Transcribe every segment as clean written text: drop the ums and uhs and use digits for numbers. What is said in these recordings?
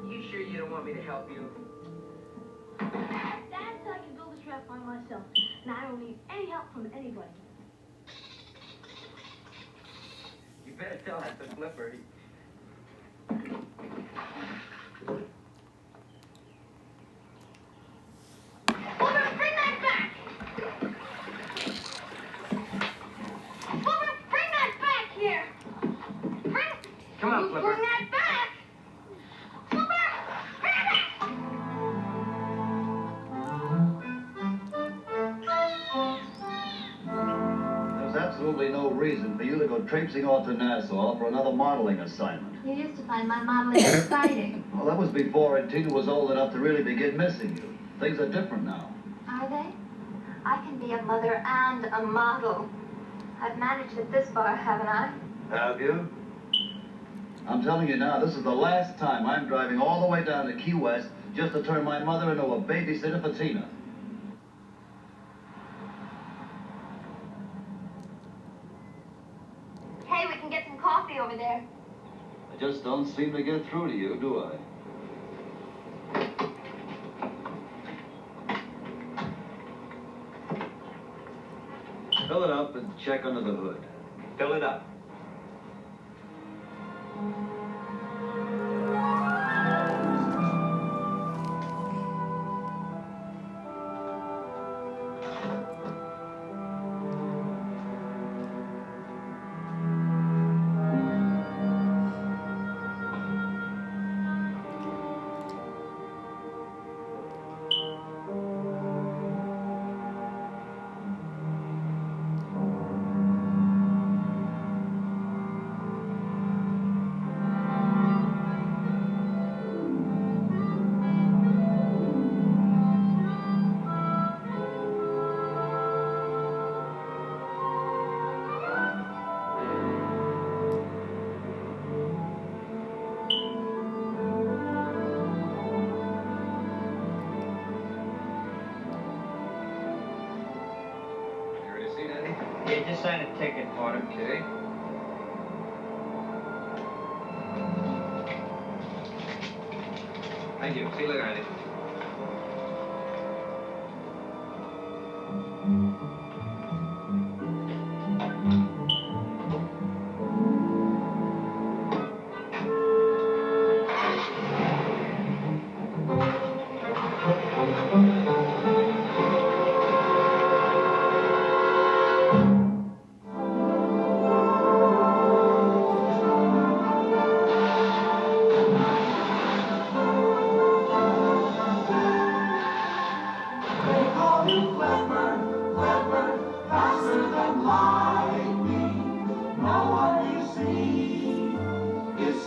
You sure you don't want me to help you? Dad said I can build this raft by myself, and I don't need any help from anybody. You better tell that to Flipper. Flipper, bring that back! Flipper, bring that back here! Come on, Flipper. Bring that back! Flipper, bring it back! There's absolutely no reason for you to go traipsing off to Nassau for another modeling assignment. You used to find my modeling exciting. Well, that was before Tina was old enough to really begin missing you. Things are different now. Are they? I can be a mother and a model. I've managed it this far, haven't I? Have you? I'm telling you now, this is the last time I'm driving all the way down to Key West just to turn my mother into a babysitter for Tina. Hey, we can get some coffee over there. I just don't seem to get through to you, do I? Fill it up and check under the hood. Fill it up. Yeah, just sign a ticket for him. Okay. Thank you. See you later, Andy.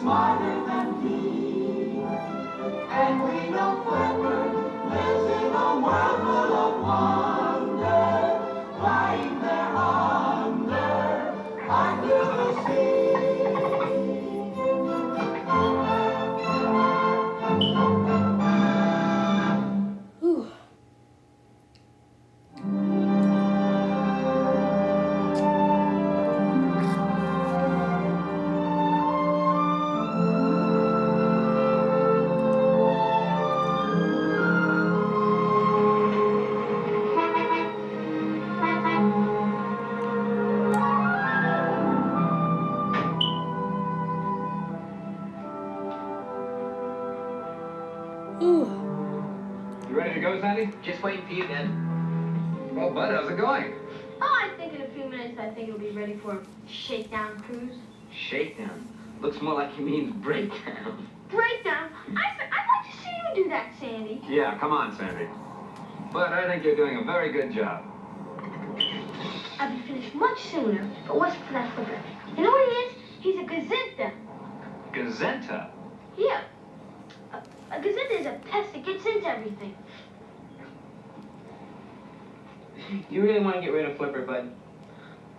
smarter than he. And we know Flipper lives in a world full of wonder, lying there under the sea. Whew. Ooh. You ready to go, Sandy? Just waiting for you, Dad. Well, Bud, how's it going? Oh, I think in a few minutes, I think it'll be ready for a shakedown cruise. Shakedown. Looks more like he means breakdown. Breakdown? I'd like to see you do that, Sandy. Yeah, come on, Sandy. Bud, I think you're doing a very good job. I'd be finished much sooner if it wasn't for that flipper. You know what he is? He's a gazenta. Gazenta? Yeah. A gazenta is a pest that gets into everything. You really want to get rid of Flipper, Bud?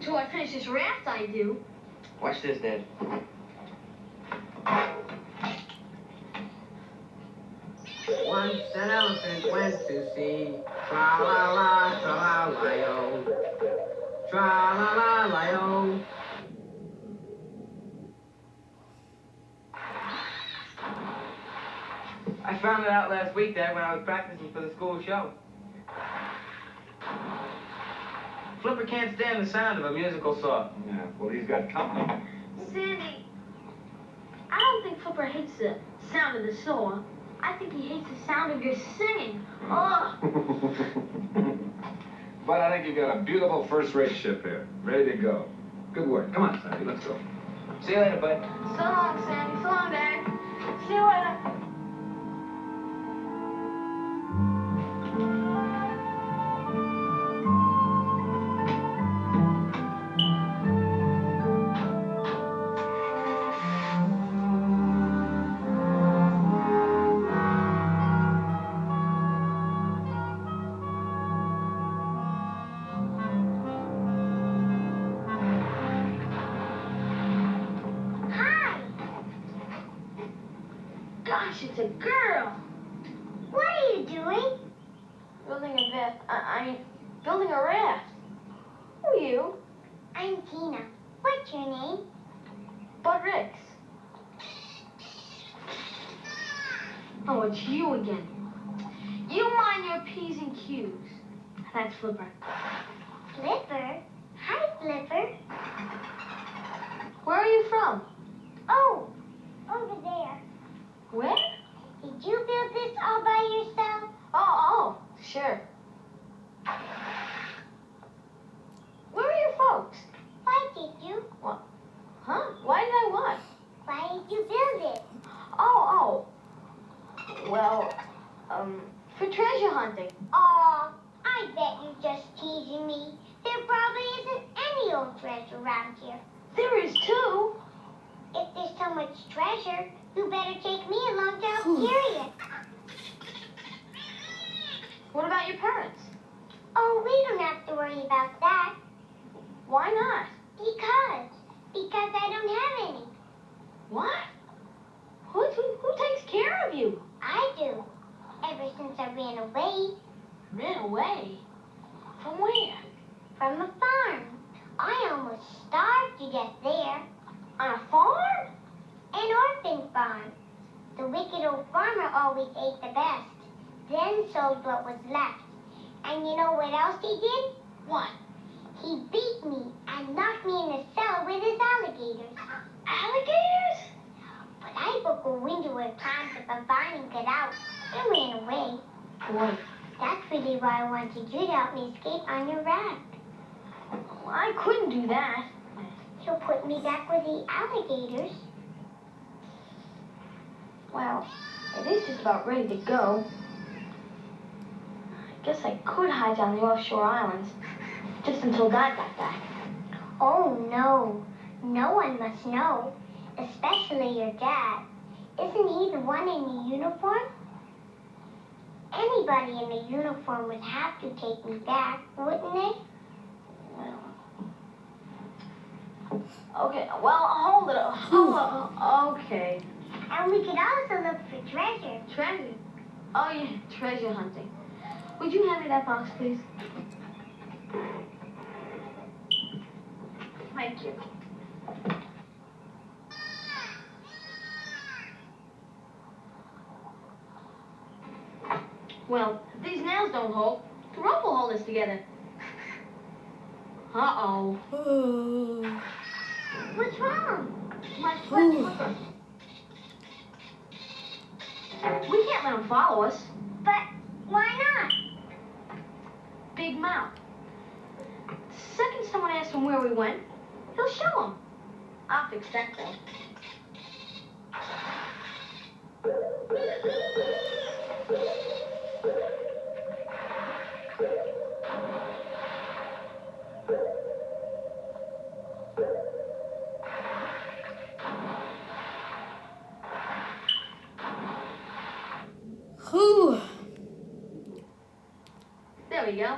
Till I finish this raft, I do. Watch this, Dad. Once an elephant went to sea. Tra-la-la, tra-la-la-yo. Tra-la-la-la-yo. I found it out last week, Dad, when I was practicing for the school show. Flipper can't stand the sound of a musical saw. Yeah, well, he's got company. Sandy, I don't think Flipper hates the sound of the saw. I think he hates the sound of your singing. Oh. But I think you've got a beautiful first-rate ship here, ready to go. Good work. Come on, Sandy, let's go. See you later, Bud. So long, Sandy. So long, Dad. See you later. Gosh, it's a girl. What are you doing? Building a building a raft. Who are you? I'm Tina. What's your name? Bud Ricks. Oh, it's you again. You mind your P's and Q's. That's Flipper. Flipper? Hi, Flipper. Where are you from? Oh, over there. Where? Did you build this all by yourself? Oh, sure. Where are your folks? Why did you? What? Huh? Why did I what? Why did you build it? Oh. Well, for treasure hunting. Aw, I bet you're just teasing me. There probably isn't any old treasure around here. There is too. If there's so much treasure, you better take me along to help carry it. What about your parents? Oh, we don't have to worry about that. Why not? Because I don't have any. What? Who takes care of you? I do. Ever since I ran away Ran away? From where? from a farm. I almost starved to death there. On a farm? An orphan farm. The wicked old farmer always ate the best, then sold what was left. And you know what else he did? What? He beat me and locked me in a cell with his alligators. Alligators? But I broke a window and climbed up a vine and got out and ran away. Boy, That's really why I wanted you to help me escape on your raft. I couldn't do that. So put me back with the alligators. Well, it is just about ready to go. I guess I could hide down the offshore islands, just until Dad got back. Oh, no. No one must know. especially your dad. Isn't he the one in the uniform? Anybody in the uniform would have to take me back, wouldn't they? Okay, well, hold it up. Hold up. Okay. And we could also look for treasure. Treasure? Oh, yeah, treasure hunting. Would you hand me that box, please? Thank you. Well, if these nails don't hold, the rope will hold us together. Uh-oh. What's wrong? My foot. We can't let him follow us. But why not? Big mouth. The second someone asks him where we went, he'll show him. I'll fix that, though. Whew. There we go.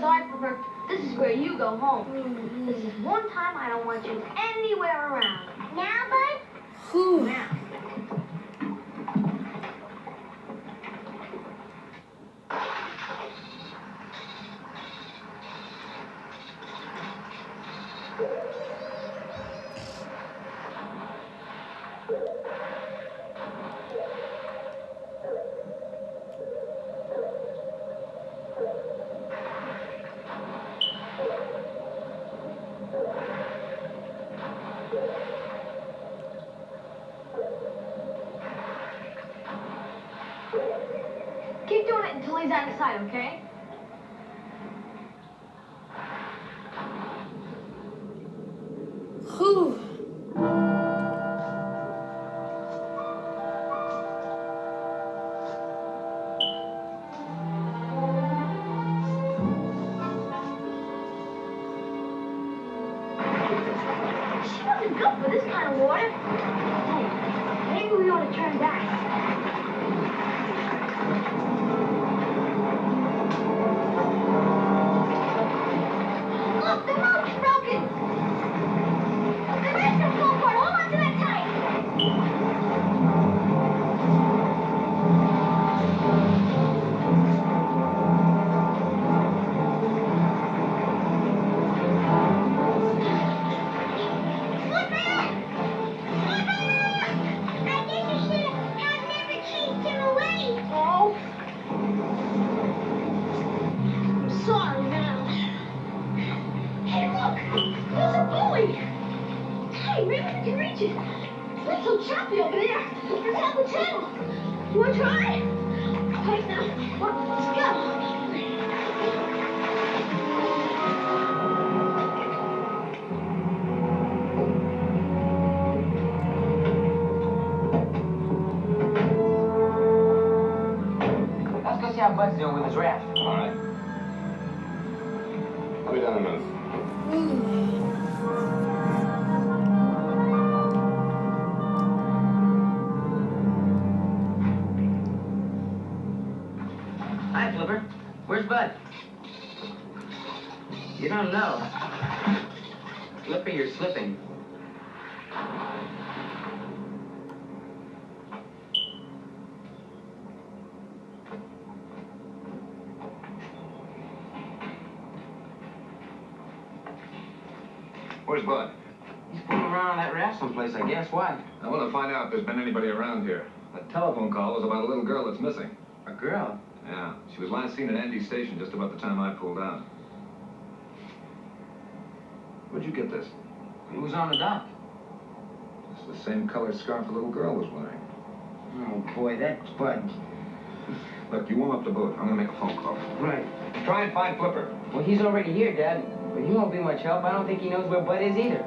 Sorry, Flipper. This is where you go home. This is one time I don't want you anywhere around. Now, Bud? Whew. Now. Keep doing it until he's out of sight, okay? Whew. She wasn't good for this kind of water. Hey, maybe we ought to turn back. Look, the rope's broken. The rest of the floorboard, hold on to that tight. I guess you should have never chased him away. Oh. I'm sorry, man. Hey, look! There's a buoy! Hey, maybe we can reach it. It's not so choppy over there. Let's have the channel. You want to try? Okay, now, well, let's go. Let's go see how Bud's doing with his raft. All right. I'll be down in a minute. Hi, Flipper. Where's Bud? You don't know. Flipper, you're slipping. Where's Bud? He's fooling around on that raft someplace, I guess. Why? I want to find out if there's been anybody around here. That telephone call was about a little girl that's missing. A girl? Yeah, she was last seen at Andy's station just about the time I pulled out. Where'd you get this? It was on the dock. It's the same color scarf the little girl was wearing. Oh, boy, that's Bud. Look, you warm up the boat. I'm gonna make a phone call. Right. Try and find Flipper. Well, he's already here, Dad. But he won't be much help. I don't think he knows where Bud is either.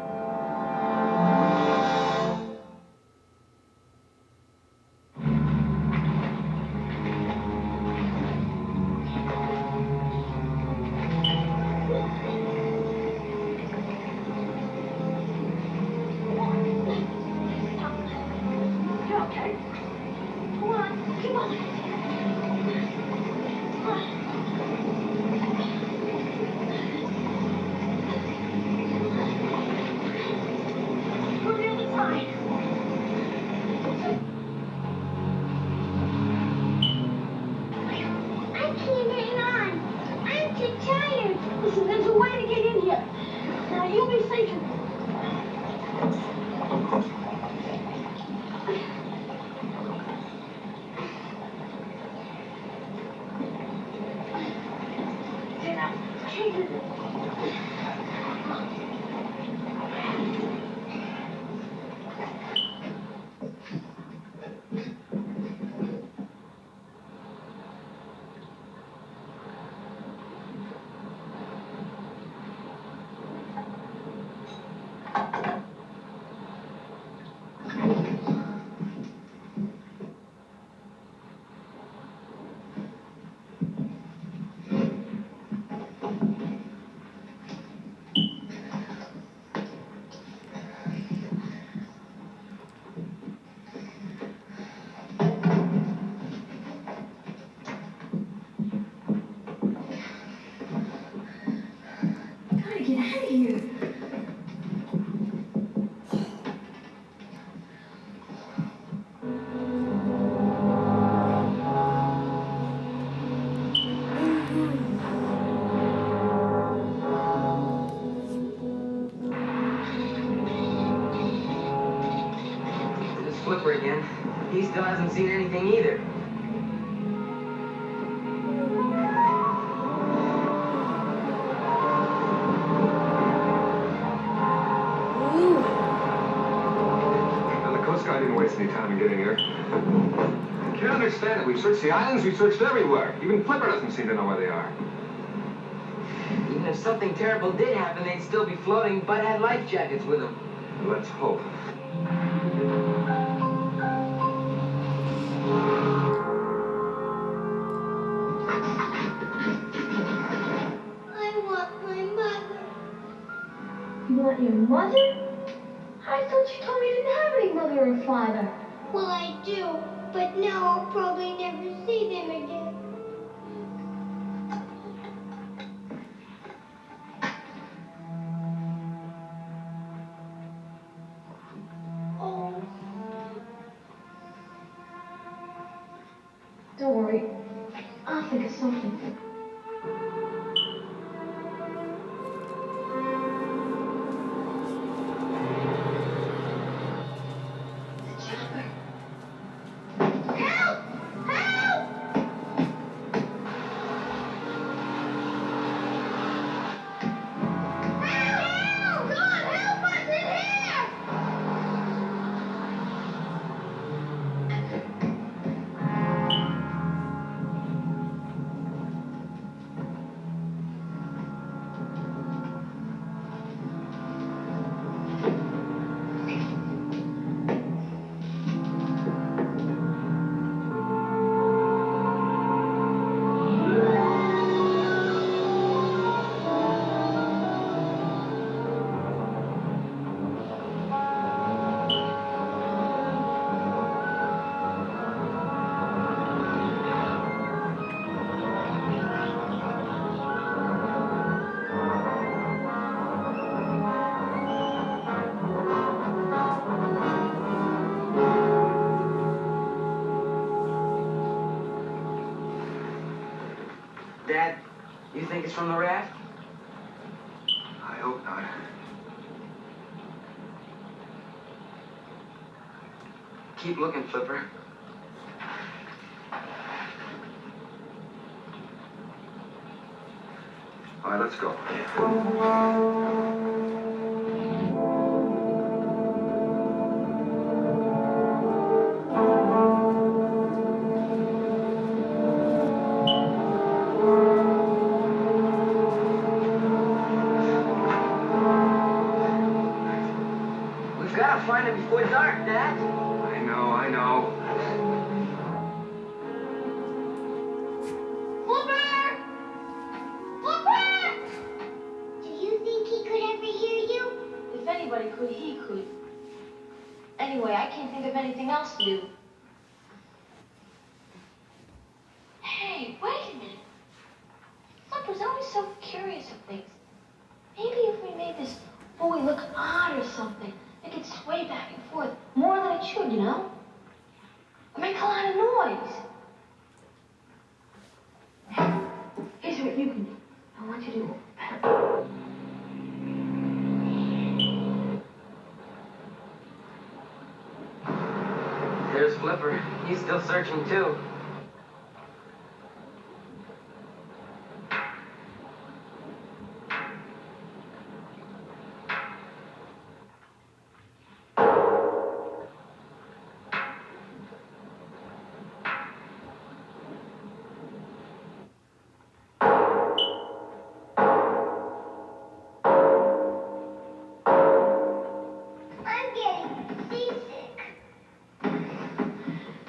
You're okay. Come on, come on. We're near the side. I can't hang on. I'm too tired. Listen, there's a way to get in here. Now, you'll be safe. Get up. Gotta get out of here. This Flipper again. He still hasn't seen anything either. Now, the Coast Guard didn't waste any time in getting here. I can't understand it. We've searched the islands, we've searched everywhere. Even Flipper doesn't seem to know where they are. Even if something terrible did happen, they'd still be floating. Bud had life jackets with him. Let's hope. I want my mother. You want your mother? I thought you told me you didn't have any mother or father. Well, I do, but now I'll probably never see them again. Oh. Don't worry. I'll think of something. The chopper. Help! Help! Help! God, help us in here! Dad, you think it's from the raft? I hope not. Keep looking, Flipper. All right, let's go. We've got to find him before dark, Dad. I know. Flipper! Flipper! Do you think he could ever hear you? If anybody could, he could. Anyway, I can't think of anything else to do. Hey, wait a minute. Flipper's always so curious of things. Maybe if we made this buoy look odd or something, it could sway back and forth more than it should, you know? Or make a lot of noise. Here's what you can do. I want you to There's Flipper. He's still searching, too. I'm getting seasick.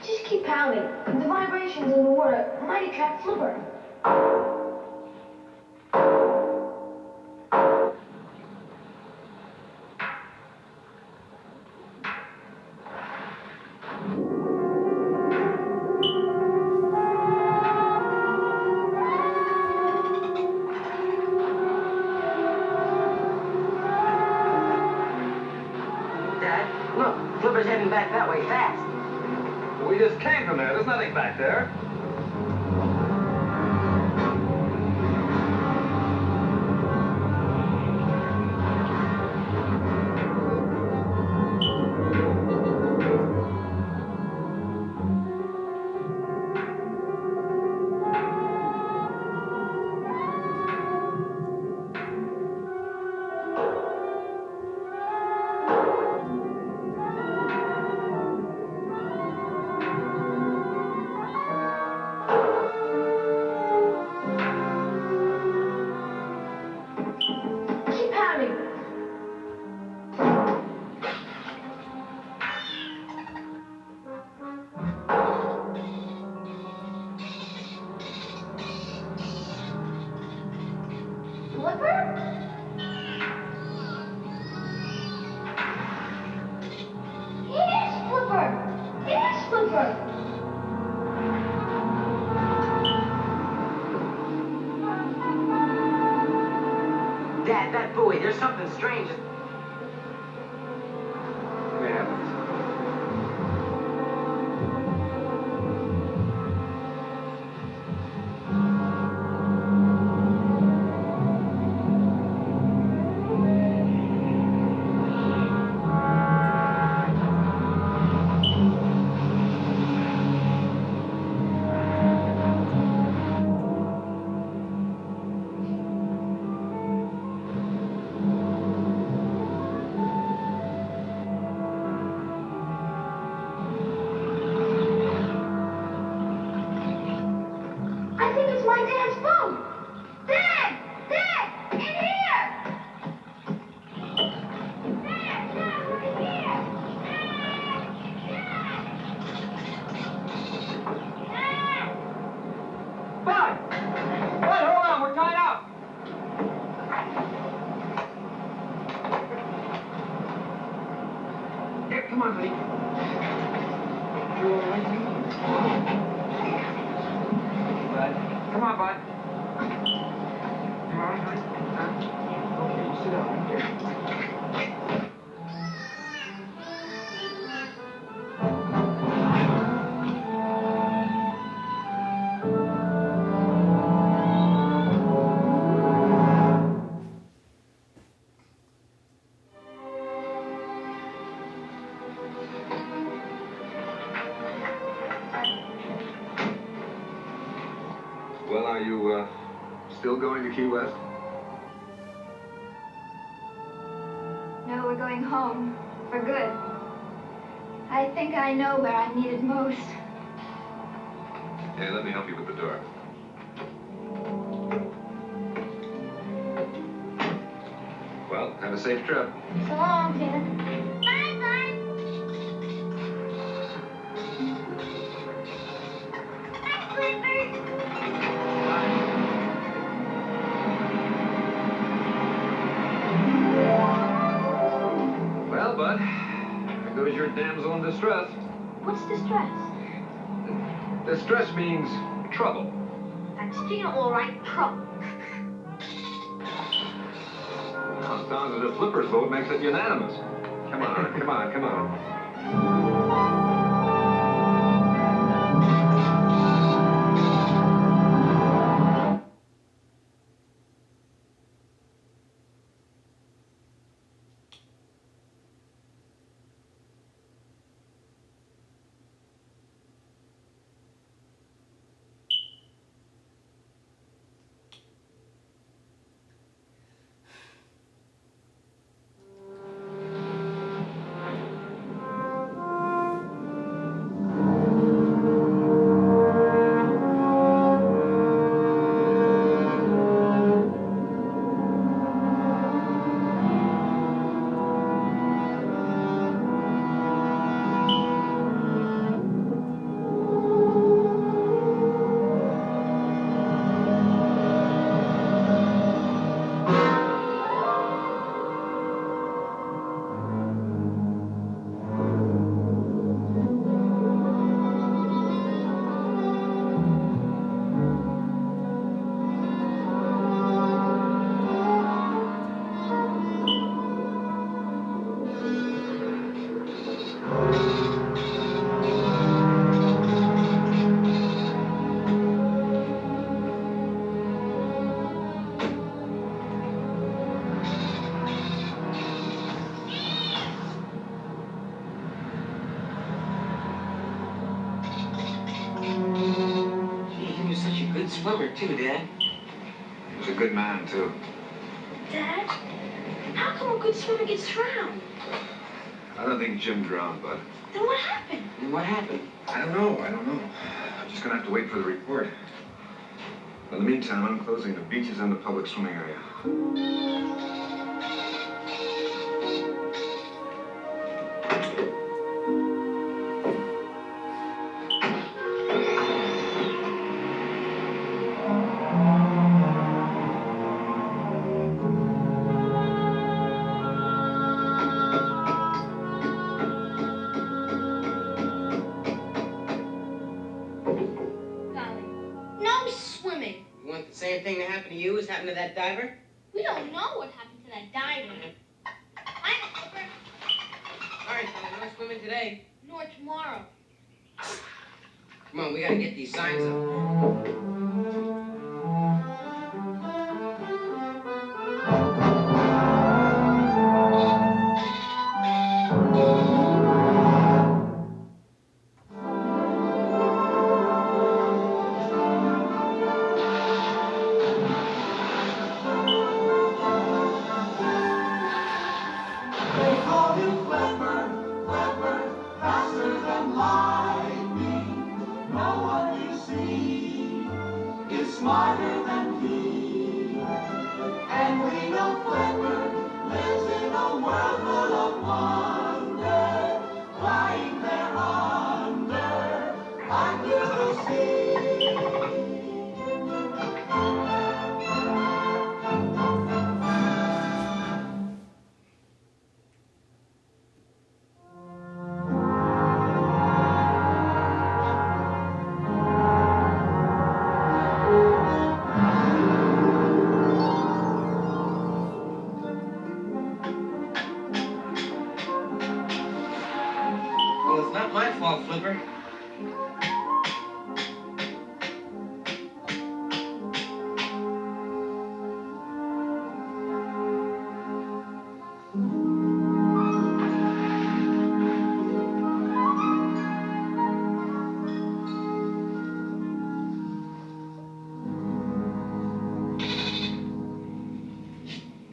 just keep pounding. The vibrations in the water might attract Flipper. Dad, look. Flipper's heading back that way fast. We just came from there. There's nothing back there. Keep pounding. Flipper? Yes, Flipper! Yes, Flipper! Dad, that buoy, there's something strange. It happens. I think it's my dad's phone. Dad! Dad! In here! Dad! Dad, right here! Dad! Bud! Bud, hold on, we're tied up! Here, come on, buddy. You all right, Bud? Come on, Bud. You all right, honey? Huh? Okay, you sit down right there. Well, are you still going to Key West? home for good. I think I know where I need it most. Hey, let me help you with the door. Well, have a safe trip. So long, Peter. Bye, Bud. Bye, Flipper. Well, Bud, there goes your damsel in distress. What's distress? Distress means trouble. That's Gina, all right. Trouble. Now, it sounds as if Flipper's vote makes it unanimous. Come on, come on, come on. He was such a good swimmer, too, Dad. He was a good man, too. Dad, how come a good swimmer gets drowned? I don't think Jim drowned, Bud. Then what happened? And what happened? I don't know. I'm just gonna have to wait for the report. In the meantime, I'm closing the beaches and the public swimming area. No swimming. You want the same thing to happen to you as happened to that diver? We don't know what happened to that diver. I'm a flipper. All right, Dolly, no swimming today. Nor tomorrow. Come on, we gotta get these signs up. They call him Flipper, Flipper, faster than lightning. No one you see is smarter than he. And we know Flipper lives in a world full of wonder, flying there under the sea. Well, it's not my fault, Flipper.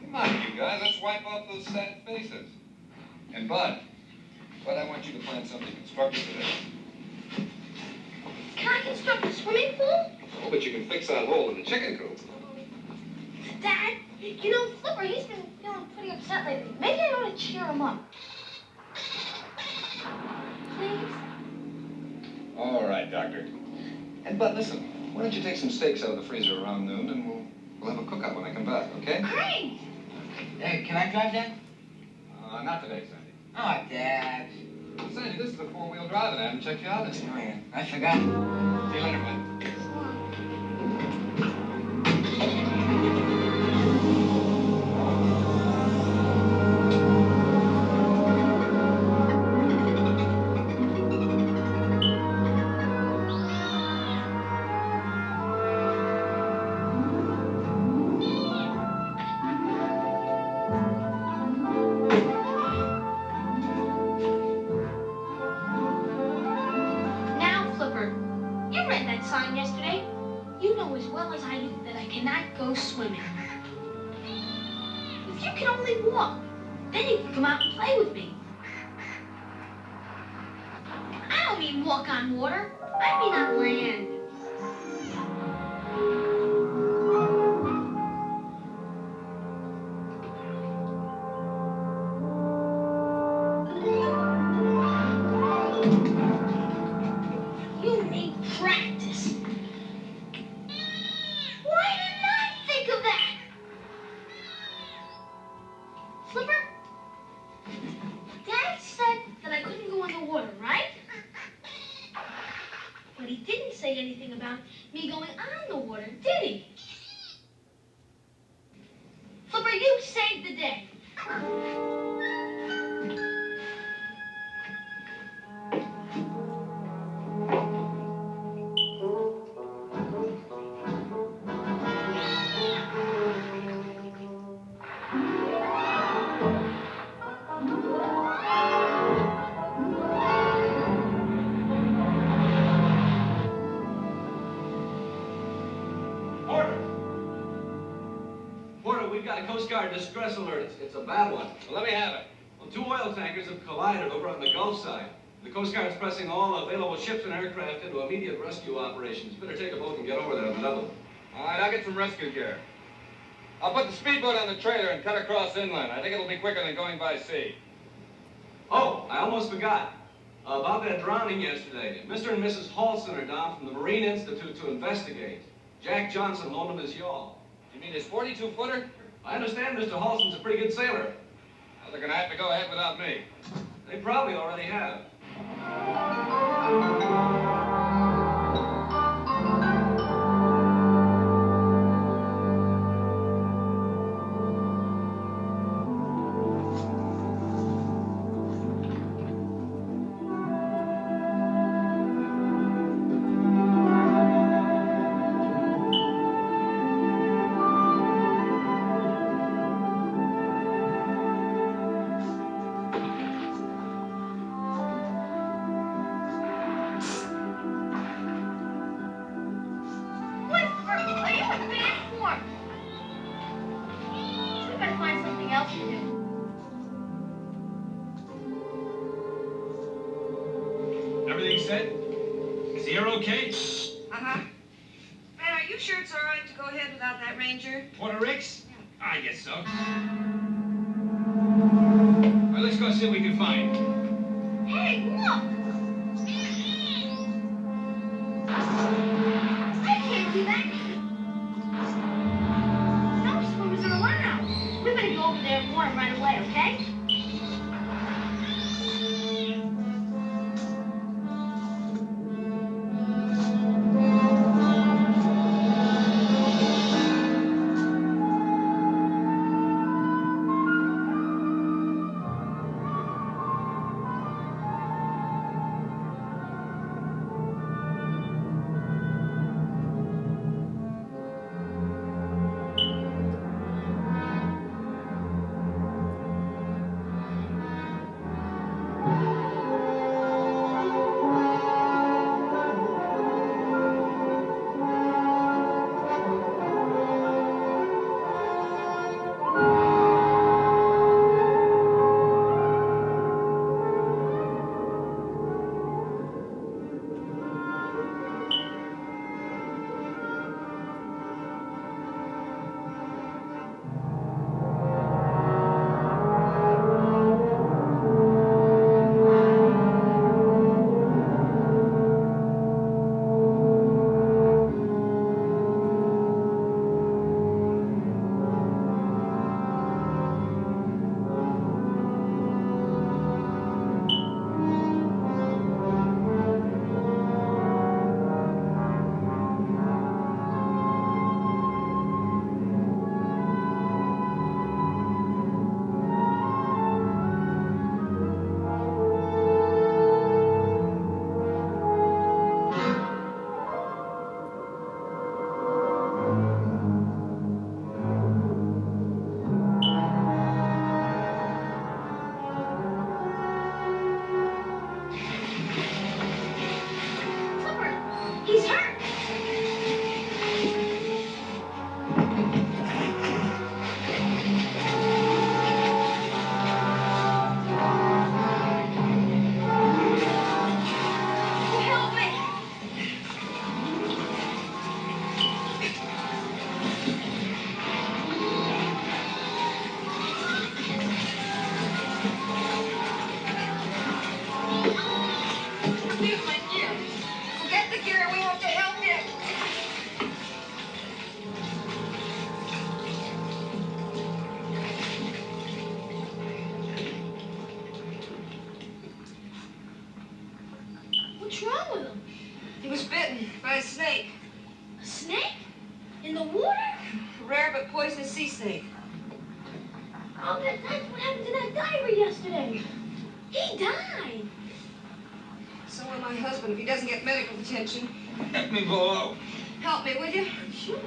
Come on, you guys, let's wipe off those sad faces. And Bud, I want you to plan something constructive today. Can I construct a swimming pool? Oh, but you can fix that hole in the chicken coop. Dad, you know, Flipper, he's been feeling pretty upset lately. Maybe I ought to cheer him up. Please? All right, Doctor. And Bud, listen, why don't you take some steaks out of the freezer around noon, and we'll have a cookout when I come back, okay? Great! Hey, can I drive, Dad? Not today, Sandy. Oh, Dad. Sandy, this is a four-wheel drive, and I haven't checked you out this Oh, yeah. I forgot. See you later, bud. Now, Flipper, you read that sign yesterday. You know as well as I do that I cannot go swimming. If you can only walk, then you can come out and play with me. I don't mean walk on water. I mean on land. You need practice. Why didn't I think of that? Flipper? Dad said that I couldn't go in the water, right? But he didn't say anything about me going on the water, did he? Flipper, you saved the day. Porter, we've got a Coast Guard distress alert. It's a bad one. Well, let me have it. Well, 2 oil tankers have collided over on the Gulf side. The Coast Guard's pressing all available ships and aircraft into immediate rescue operations. Better take a boat and get over there on the double. All right, I'll get some rescue gear. I'll put the speedboat on the trailer and cut across inland. I think it'll be quicker than going by sea. Oh, I almost forgot. About that drowning yesterday. Mr. and Mrs. Halston are down from the Marine Institute to investigate. Jack Johnson loaned him his yawl. You mean his 42-footer? I understand Mr. Halston's a pretty good sailor. Well, they're gonna have to go ahead without me. They probably already have. Flipper, are you in bad form? We better find something else to do. Everything set? Sierra okay? Uh-huh. Man, are you sure it's all right to go ahead without that ranger? Porter Ricks? I guess so. All right, let's go see what we can find. Hey, look! I can't do that. No swimmers are allowed. We better go over there and warn them right away, okay? the water? Rare but poisonous sea snake. Oh, that's what happened to that diver yesterday. He died. So will my husband if he doesn't get medical attention. Let me below. Help me, will you? Sure.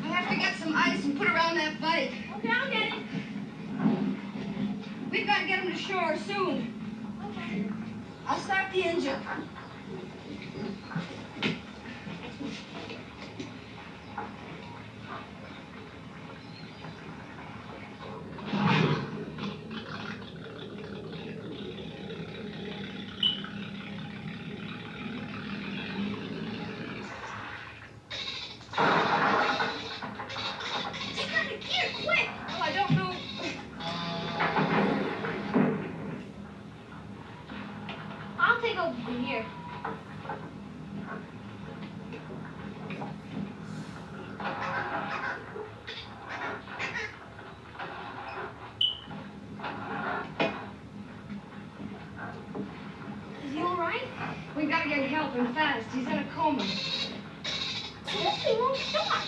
I have to get some ice and put around that bike. Okay, I'll get it. We've got to get him to shore soon. Okay. I'll start the engine. Take out the gear, quick! Well, I don't know. I'll take over from here. Is he all right? We've got to get help and fast. He's in a coma. This thing won't stop.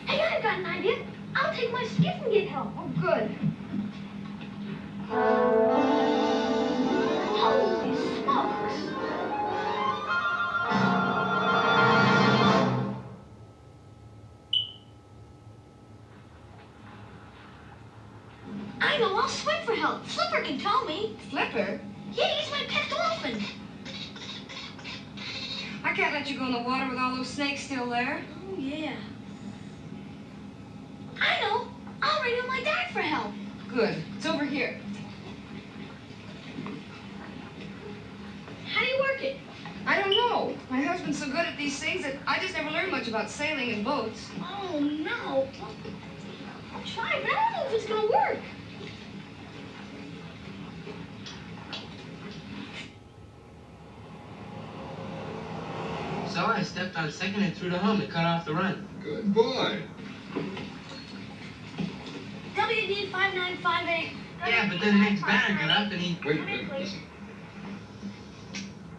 Hey, I've got an idea. I'll take my skiff and get help. Oh, good. Holy smokes! I know, I'll swim for help. Flipper can tow me. Flipper? Yeah, he's my pet dolphin. I can't let you go in the water with all those snakes still there. Oh, yeah. I know. I'll radio my dad for help. Good. It's over here. How do you work it? I don't know. My husband's so good at these things that I just never learned much about sailing and boats. Oh, no. I'll try, but I don't know if it's going to work. So I stepped on second and threw the home and cut off the run. Good boy. WD 5958. Yeah, but then Nick's banner got up and he... Wait a minute, listen.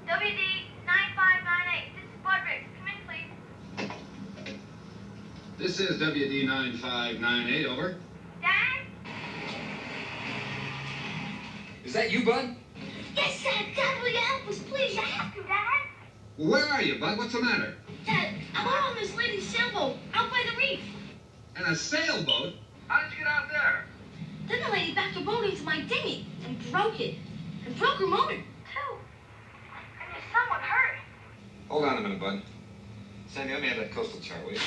WD 9598. This is Budrick. Come in, please. This is WD 9598, over. Dad? Is that you, Bud? Yes, Dad. Dad, will you help us, please? I have to, Dad. Well, where are you, Bud? What's the matter? Dad, I'm out on this lady's sailboat out by the reef. And a sailboat? How did you get out there? Then the lady backed her boat into my dinghy and broke it. And broke her motor. Two. And there's someone hurt. Hold on a minute, Bud. Sandy, let me have that coastal chart, will you?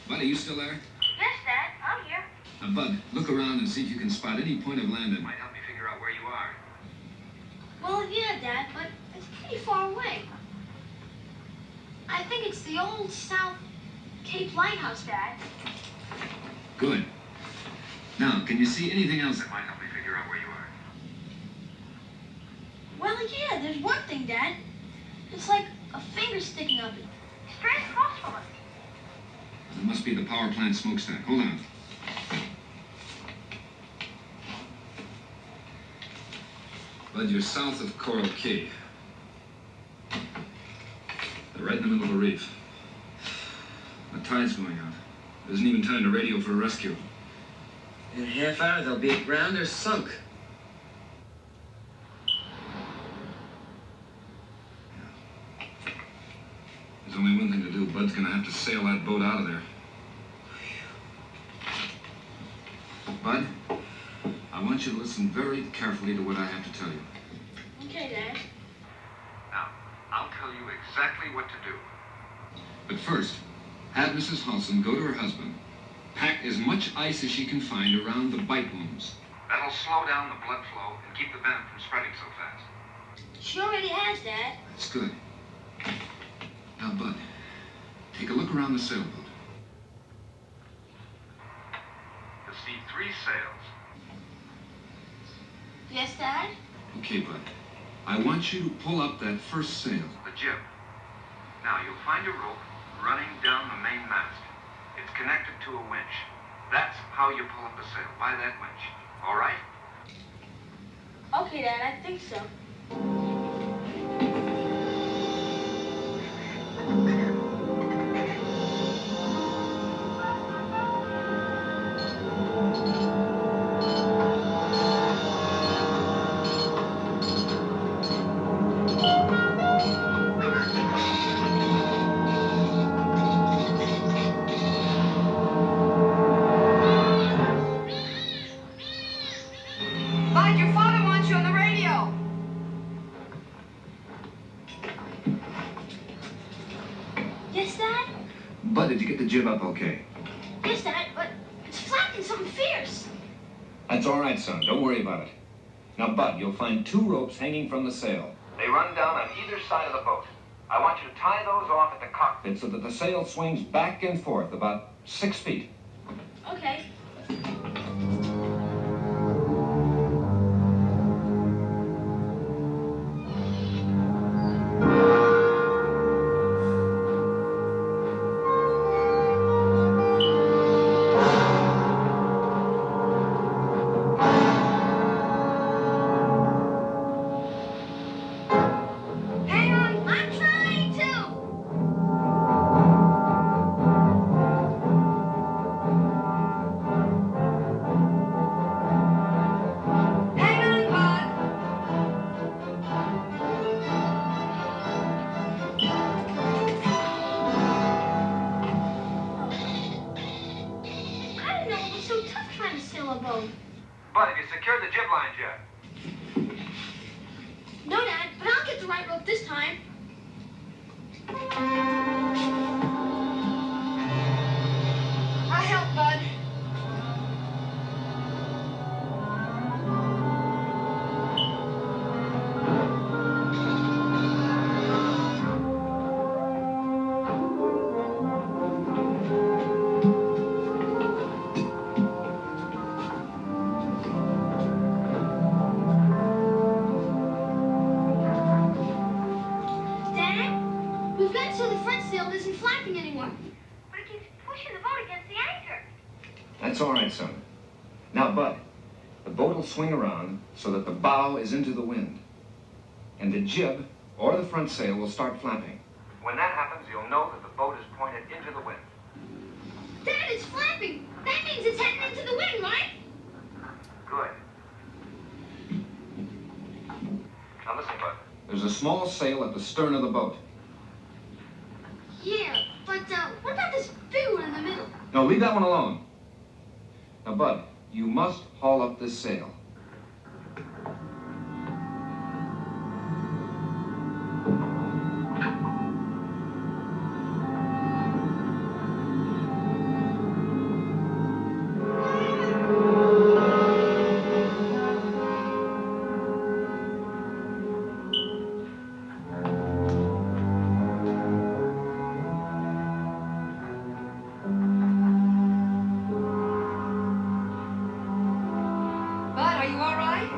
Bud, are you still there? Yes, Dad. I'm here. Now, Bud, look around and see if you can spot any point of land that might help me figure out where you are. Well, yeah, Dad, but it's pretty far away. I think it's the old South Cape Lighthouse, Dad. Good. Now, can you see anything else that might help me figure out where you are? Well, yeah, there's one thing, Dad. It's like a finger sticking up it. Straight across from us. It must be the power plant smokestack. Hold on. Bud, you're south of Coral Cay. They're right in the middle of a reef. The tide's going out. There isn't even time to radio for a rescue. In a half hour, they'll be aground or sunk. There's only one thing to do. Bud's gonna have to sail that boat out of there. Bud, I want you to listen very carefully to what I have to tell you. Okay, Dad. Now, I'll tell you exactly what to do. But first, have Mrs. Halson go to her husband, pack as much ice as she can find around the bite wounds. That'll slow down the blood flow and keep the venom from spreading so fast. She already has, Dad. That's good. Now, Bud, take a look around the sailboat. You'll see 3 sails. Yes, Dad? Okay, Bud. I want you to pull up that first sail, the jib. find a rope running down the main mast. It's connected to a winch. That's how you pull up the sail, by that winch. All right? Okay, Dad, I think so. Bud, your father wants you on the radio. Yes, Dad? Bud, did you get the jib up okay? Yes, Dad, but it's flapping something fierce. That's all right, son. Don't worry about it. Now, Bud, you'll find 2 ropes hanging from the sail. They run down on either side of the boat. I want you to tie those off at the cockpit. So that the sail swings back and forth about 6 feet. Okay. Hang on, I'm trying to. Hang on, Bud. I didn't know it was so tough trying to sail a boat. Bud, have you secured the jib lines yet? No, Dad, but I'll get the right rope this time. I'll help, Bud. Dad, we've got so the front sail isn't flapping anymore. But it keeps pushing the boat against the anchor. That's all right, son. Now, Bud, the boat will swing around so that the bow is into the wind. And the jib, or the front sail, will start flapping. When that happens, you'll know that the boat is pointed into the wind. Dad, it's flapping. That means it's heading into the wind, right? Good. Now listen, Bud. There's a small sail at the stern of the boat. Yeah, but what about this big one in the middle? No, leave that one alone. Now, Bud, you must haul up this sail. Bud, are you all right?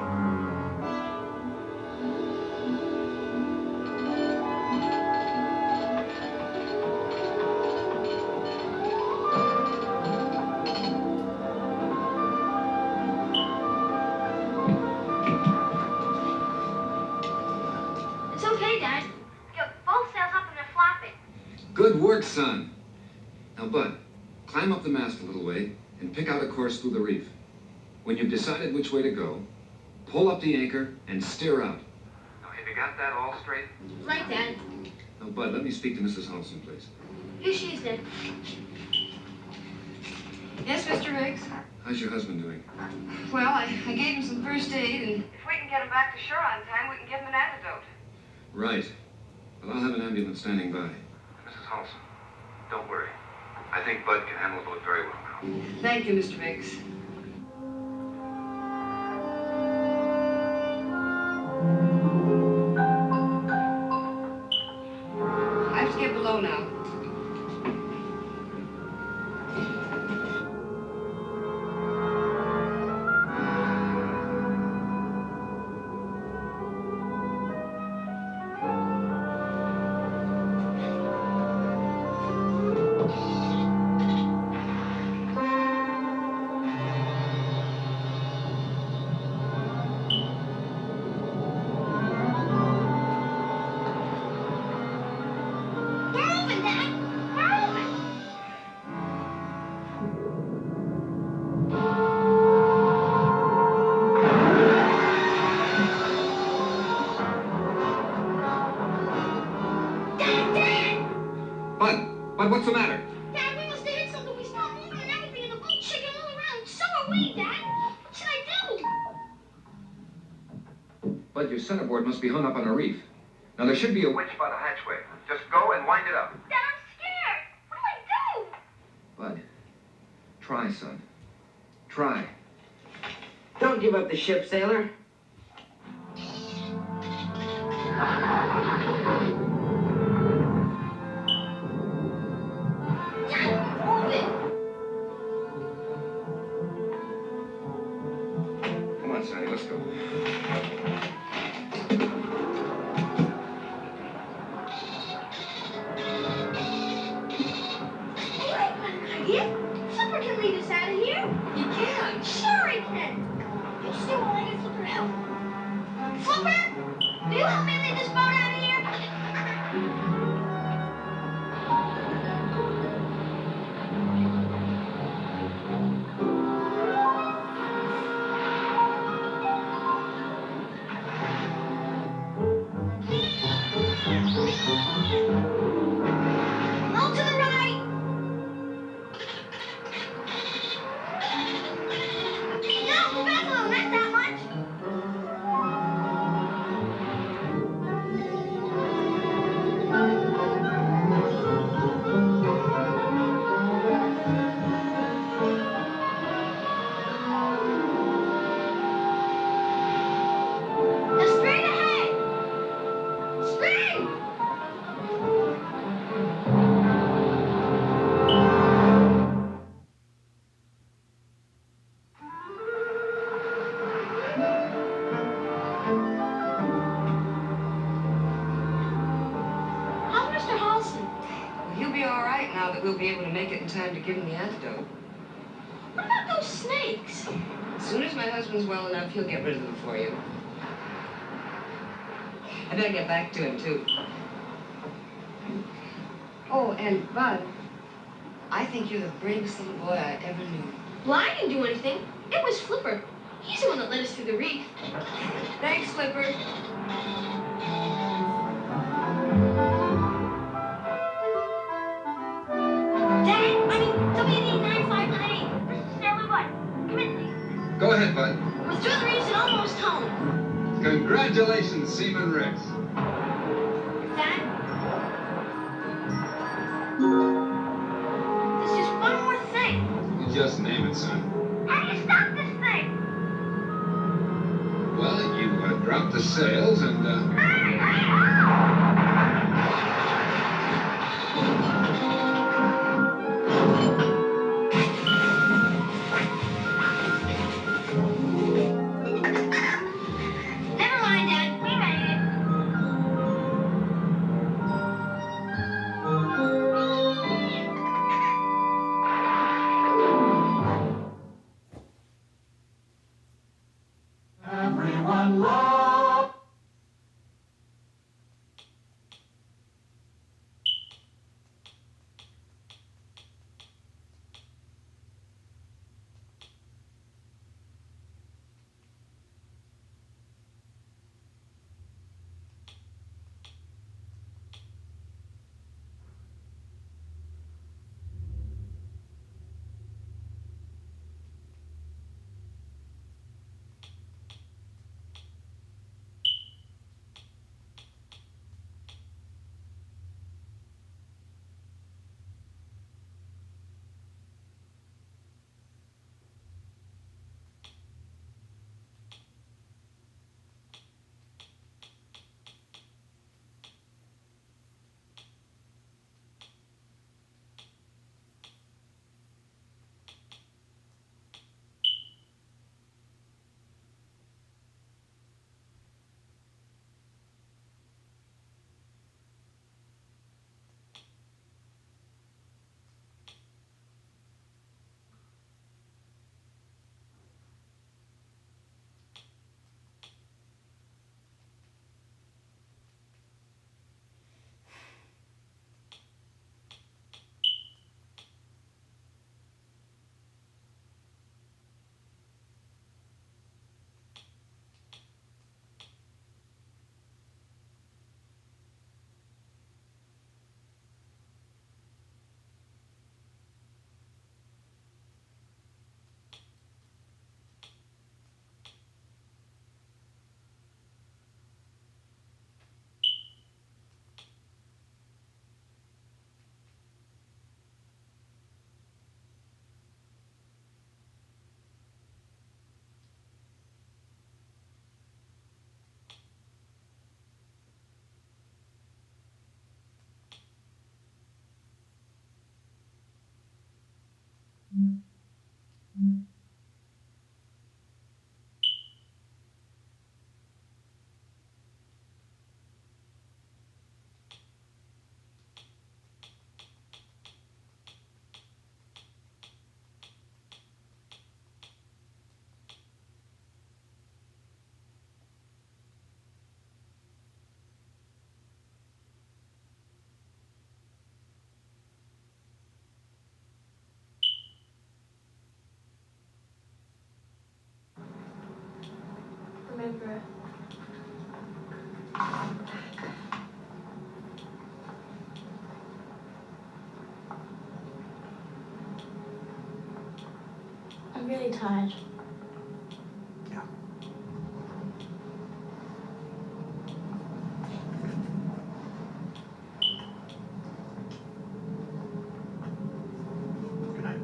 It's okay, Dad. Yo, both sails up and they're flapping. Good work, son. Now, Bud, climb up the mast a little way and pick out a course through the reef. When you've decided which way to go, pull up the anchor and steer out. Now, have you got that all straight? Right, Dad. Now, Bud, let me speak to Mrs. Holson, please. Here she is, Dad. Yes, Mr. Riggs? How's your husband doing? Well, I gave him some first aid, and if we can get him back to shore on time, we can give him an antidote. Right. Well, I'll have an ambulance standing by. Mrs. Holson, don't worry. I think Bud can handle the boat very well now. Thank you, Mr. Riggs. I have to get below now. Bud, what's the matter? Dad, we must have hit something. We stopped moving and everything in the boat shaking all around. So are we, Dad. What should I do? Bud, your centerboard must be hung up on a reef. Now, there should be a winch by the hatchway. Just go and wind it up. Dad, I'm scared. What do? Bud, try, son. Try. Don't give up the ship, sailor. Come on, Sonny, let's go. Idea? Flipper can lead us out of here. You can. Sure he can. You still won't let your Flipper help. Flipper, will you help me lead this boat out of here? Roll to the right. No, back a little, not that much. Now straight ahead. Straight. How's Mr. Halston? Well, he'll be all right now that we'll be able to make it in time to give him the antidote. What about those snakes? As soon as my husband's well enough, he'll get rid of them for you. I better get back to him, too. Oh, and Bud, I think you're the bravest little boy I ever knew. Well, I didn't do anything. It was Flipper. He's the one that led us through the reef. Thanks, Flipper. Dad, WD-9598. This is Sailor Bud. Come in, please. Go ahead, Bud. We're through the reefs and almost home. Congratulations, Seaman Rex. Dad? There's just one more thing. You just name it, son. How do you stop this thing? Well, you drop the sails and, Never mind, Dad. We made it. Everyone loves really tired. Yeah. Good night.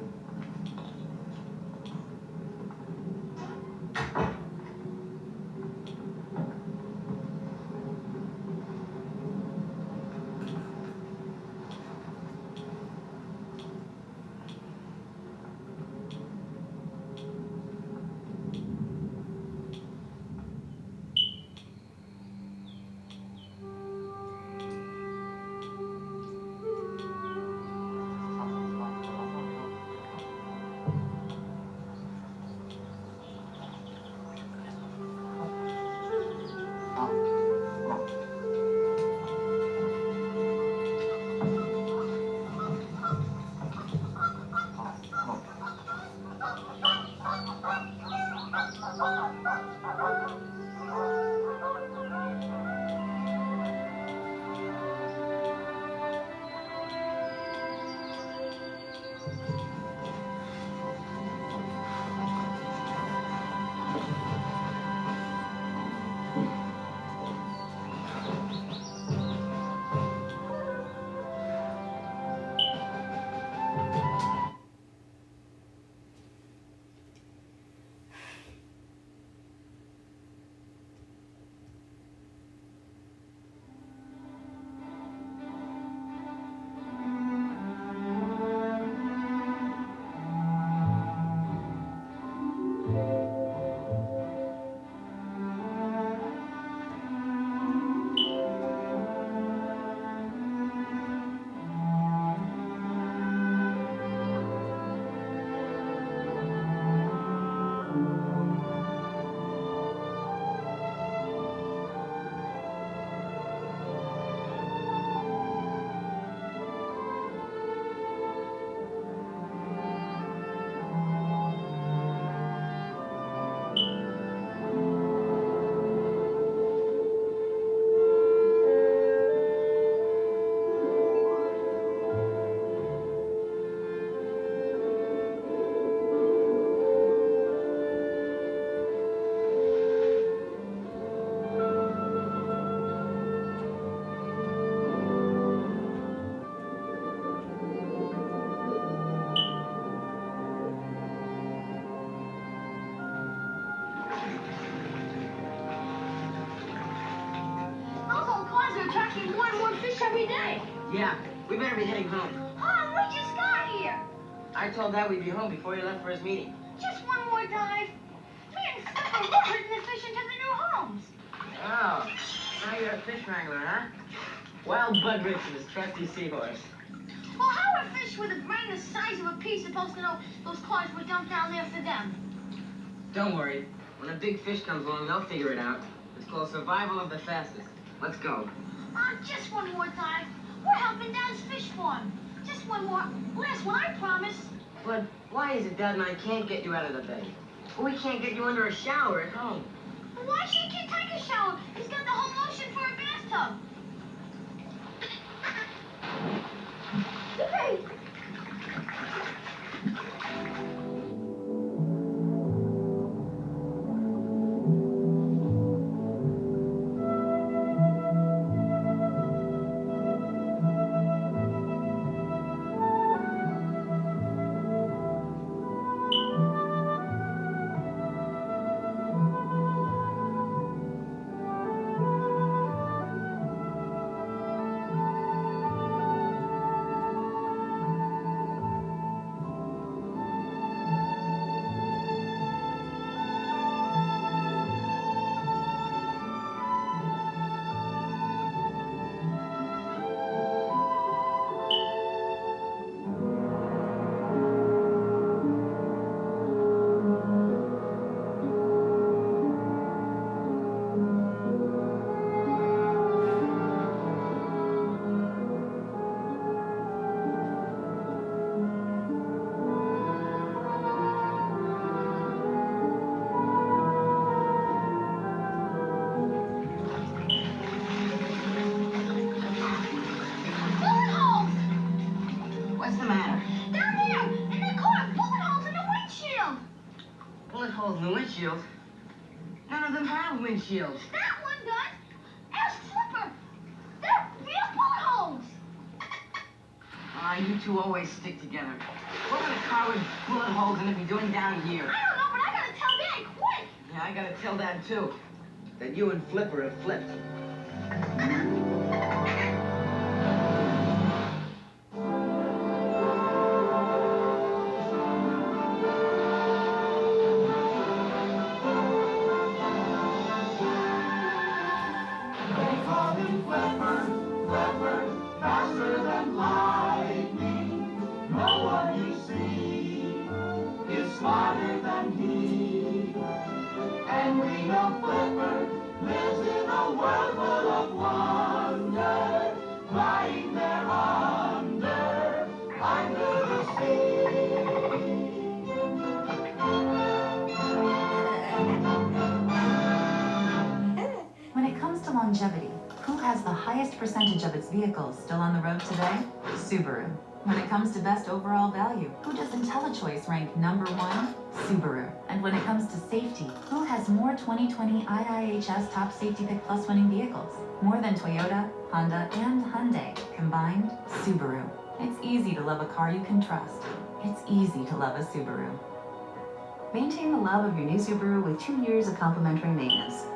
Those old claws are attracting more and more fish every day. Yeah, we better be heading home. Hon, we just got here. I told Dad we'd be home before he left for his meeting. Just one more dive. Me and Skipper were herding the fish into the new homes. Oh, now you're a fish wrangler, huh? Wild Bud Rich's trusty seahorse. Well, how are fish with a brain the size of a pea supposed to know those claws were dumped down there for them? Don't worry. When a big fish comes along, they'll figure it out. It's called survival of the fastest. Let's go. Just one more dive. We're helping Dad's fish farm. Just one more. Last one, I promise. But why is it Dad and I can't get you out of the bay? We can't get you under a shower at home. Why should he take a shower? He's got the whole ocean for a bathtub. Hey! holes in the windshield. None of them have windshields. That one does. Ask Flipper. They're real bullet holes. Ah, you two always stick together. What would a car with bullet holes in it be doing down here? I don't know, but I gotta tell Dad quick. Yeah, I gotta tell Dad too. That you and Flipper have flipped. Faster than lightning, no one you see is smarter than he. And we know Flipper lives in a world full of wonder, lying there under the sea. When it comes to longevity, who has the highest percentage of its vehicles still on the road today? Subaru. When it comes to best overall value, who does IntelliChoice rank #1? Subaru. And when it comes to safety, who has more 2020 IIHS Top Safety Pick Plus winning vehicles? More than Toyota, Honda, and Hyundai combined? Subaru. It's easy to love a car you can trust. It's easy to love a Subaru. Maintain the love of your new Subaru with 2 years of complimentary maintenance.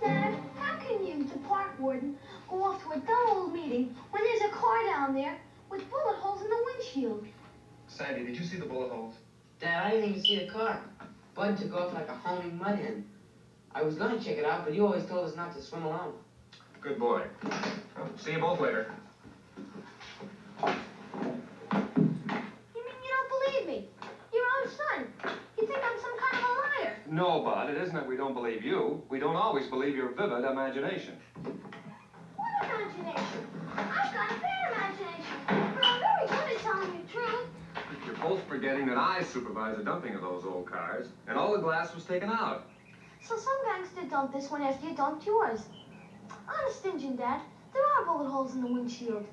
Dad, how can you, the park warden, go off to a dull old meeting when there's a car down there with bullet holes in the windshield? Sandy, did you see the bullet holes? Dad, I didn't even see the car. Bud took off like a homing mud hen. I was gonna check it out, but you always told us not to swim alone. Good boy. Well, see you both later. You mean you don't believe me? Your own son. You think I'm some kind of a liar. No, Bud, it isn't that we don't believe you. We don't always believe your vivid imagination. What imagination? I've got a bad imagination. But I'm very good at telling the truth. You're both forgetting that I supervised the dumping of those old cars, and all the glass was taken out. So some gangster dumped this one after you dumped yours. Honest Injun, Dad, there are bullet holes in the windshield.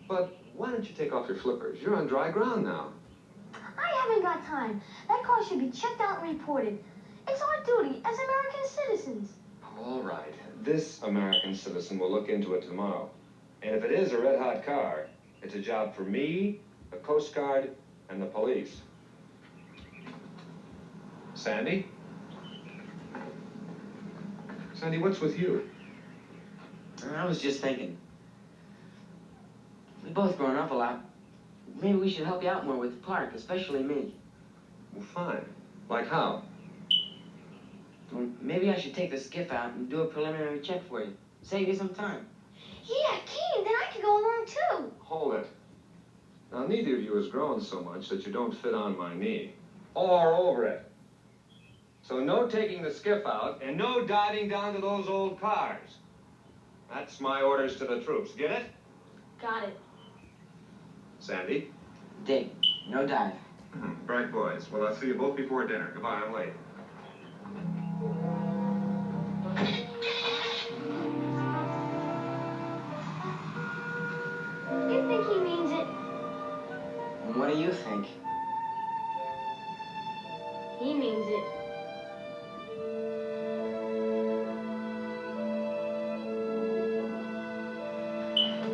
But why don't you take off your flippers? You're on dry ground now. I haven't got time. That car should be checked out and reported. It's our duty as American citizens. All right. This American citizen will look into it tomorrow. And if it is a red-hot car, it's a job for me, the Coast Guard, and the police. Sandy? Sandy, what's with you? I was just thinking. We've both grown up a lot. Maybe we should help you out more with the park, especially me. Well, fine. Like how? Well, maybe I should take the skiff out and do a preliminary check for you. Save you some time. Yeah, Keen, then I could go along too. Hold it. Now, neither of you has grown so much that you don't fit on my knee. Or over it. So no taking the skiff out, and no diving down to those old cars. That's my orders to the troops. Get it? Got it. Sandy? Dig. No dive. Bright boys. Well, I'll see you both before dinner. Goodbye, I'm late. You think he means it? And what do you think? He means it.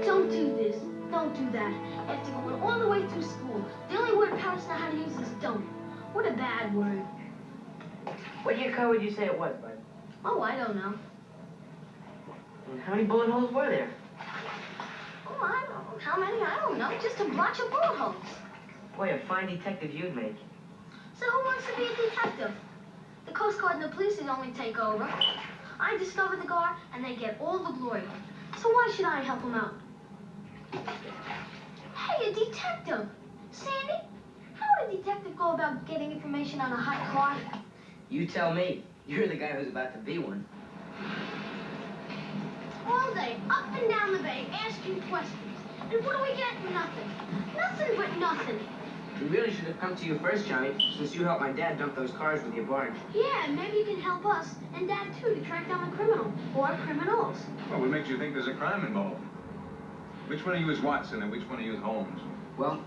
Don't do this. Don't do that. After going all the way through school, the only word parents know how to use is don't. What a bad word. What year car would you say it was, Bud? Oh, I don't know. And how many bullet holes were there? Oh, I don't know. How many? I don't know. Just a bunch of bullet holes. Boy, a fine detective you'd make. So who wants to be a detective? The Coast Guard and the police would only take over. I discover the car, and they get all the glory. So why should I help them out? Hey, a detective! Sandy, how would a detective go about getting information on a hot car? You tell me. You're the guy who's about to be one. All day, up and down the bay, asking questions. And what do we get? Nothing. Nothing but nothing. We really should have come to you first, Johnny, since you helped my dad dump those cars with your barge. Yeah, and maybe you can help us and Dad too to track down the criminal or criminals. Well, what makes you think there's a crime involved? Which one of you is Watson and which one of you is Holmes? Well,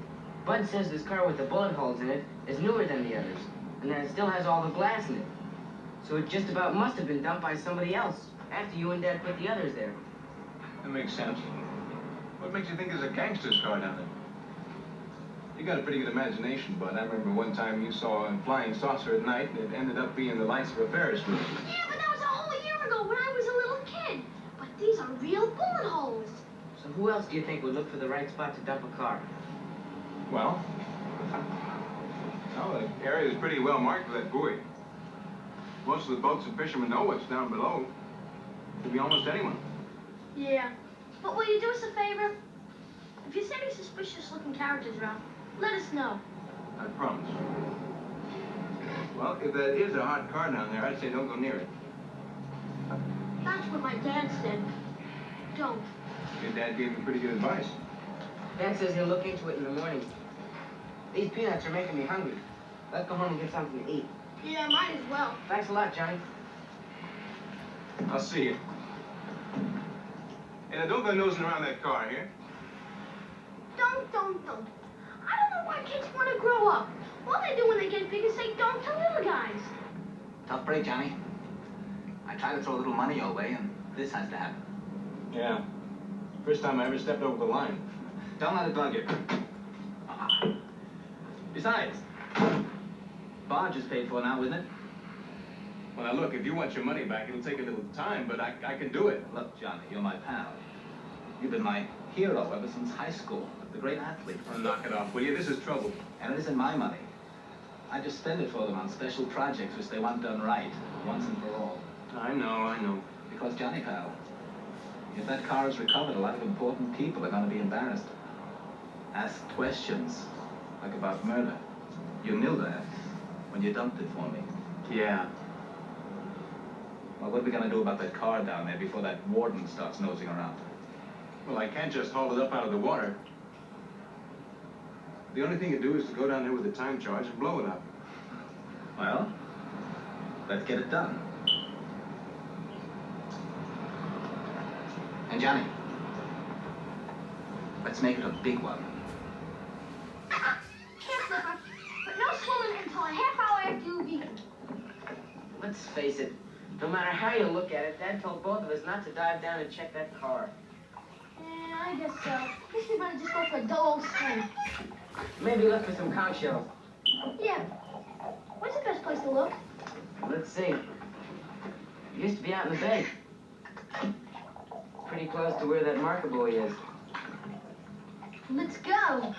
Bud says this car with the bullet holes in it is newer than the others, and that it still has all the glass in it. So it just about must have been dumped by somebody else after you and Dad put the others there. That makes sense. What makes you think there's a gangster's car down there? You got a pretty good imagination, Bud. I remember one time you saw a flying saucer at night, and it ended up being the lights of a Ferris wheel. Yeah, but that was a whole year ago when I was a little kid. But these are real bullet holes. So who else do you think would look for the right spot to dump a car? Well, the area is pretty well marked with that buoy. Most of the boats and fishermen know what's down below. Could be almost anyone. Yeah. But will you do us a favor? If you see any suspicious-looking characters around, let us know. I promise. Well, if that is a hot car down there, I'd say don't go near it. That's what my dad said. Don't. Your dad gave me pretty good advice. Dad says he'll look into it in the morning. These peanuts are making me hungry. Let's go home and get something to eat. Yeah, might as well. Thanks a lot, Johnny. I'll see you. Hey, now don't go nosing around that car here. Don't. I don't know why kids want to grow up. All they do when they get big is say don't to little guys. Tough break, Johnny. I tried to throw a little money your way, and this has to happen. Yeah. First time I ever stepped over the line. Don't let it bug you. Besides, barge is paid for now, isn't it? Well, now look, if you want your money back, it'll take a little time, but I can do it. Look, Johnny, you're my pal. You've been my hero ever since high school. The great athlete. Oh, knock it off, will you? This is trouble. And it isn't my money. I just spend it for them on special projects which they want done right, once and for all. I know. Because, Johnny, pal, if that car is recovered, a lot of important people are going to be embarrassed. Ask questions, like about murder. You knew that when you dumped it for me. Yeah. Well, what are we going to do about that car down there before that warden starts nosing around? Well, I can't just haul it up out of the water. The only thing to do is to go down there with the time charge and blow it up. Well, let's get it done. And Johnny, let's make it a big one. Here, Flipper. But no swimming until a half hour after you've eaten. Let's face it, no matter how you look at it, Dad told both of us not to dive down and check that car. Yeah, I guess so. I guess we better just go for a dull old swim. Maybe look for some conch shells. Yeah. Where's the best place to look? Let's see. It used to be out in the bay. Pretty close to where that marker buoy is. Let's go.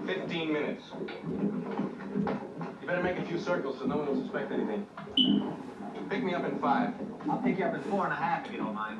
15 minutes. You better make a few circles so no one will suspect anything. Pick me up in 5. I'll pick you up in 4.5 if you don't mind.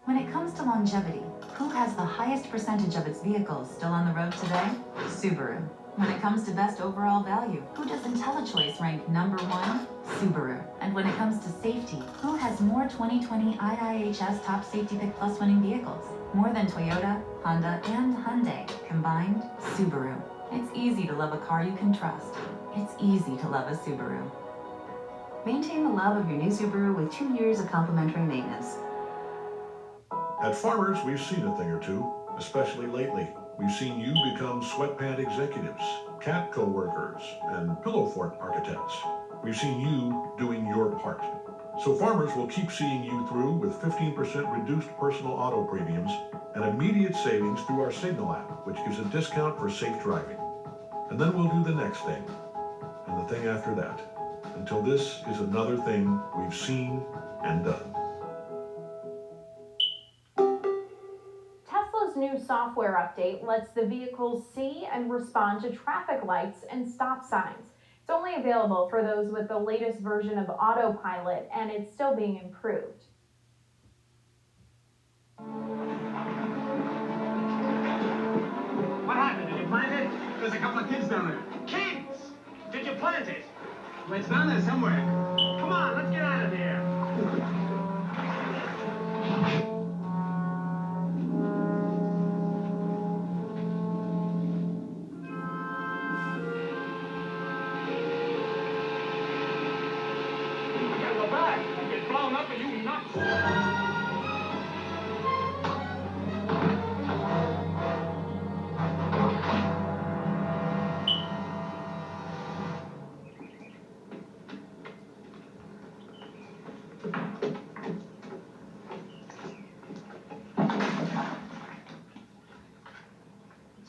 When it comes to longevity, who has the highest percentage of its vehicles still on the road today? Subaru. When it comes to best overall value, who does IntelliChoice rank number 1? Subaru. And when it comes to safety, who has more 2020 IIHS Top Safety Pick Plus winning vehicles? More than Toyota, Honda, and Hyundai combined? Subaru. It's easy to love a car you can trust. It's easy to love a Subaru. Maintain the love of your new Subaru with 2 years of complimentary maintenance. At Farmers, we've seen a thing or two, especially lately. We've seen you become sweatpant executives, cat co-workers, and pillow fort architects. We've seen you doing your part. So Farmers will keep seeing you through with 15% reduced personal auto premiums and immediate savings through our Signal app, which gives a discount for safe driving. And then we'll do the next thing, and the thing after that, until this is another thing we've seen and done. Tesla's new software update lets the vehicles see and respond to traffic lights and stop signs. It's only available for those with the latest version of Autopilot, and it's still being improved. What happened? Did you plant it? There's a couple of kids down there. Kids! Did you plant it? Well, it's down there somewhere. Come on, let's get out of here.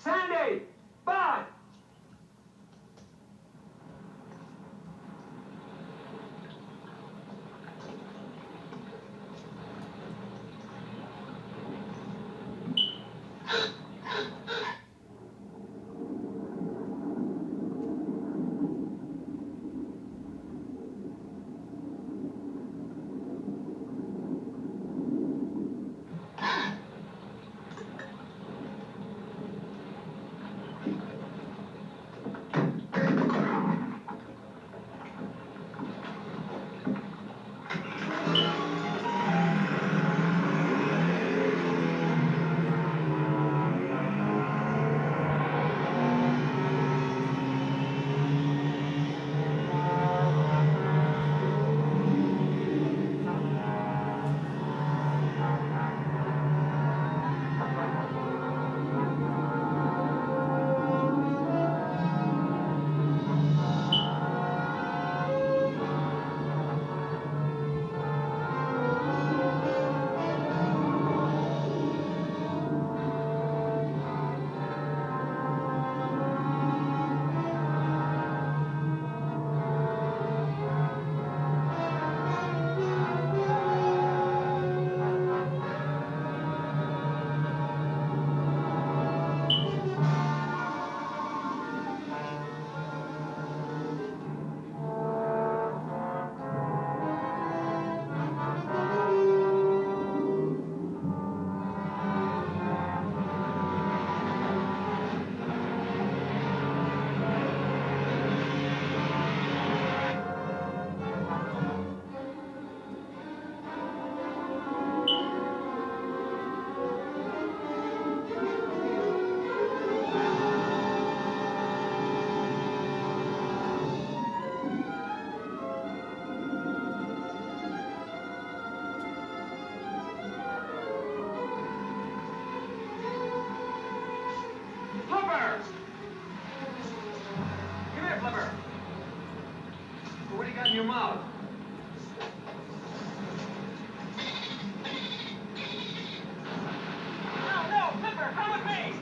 Sandy! Bud! in your mouth. No, Flipper, come with me!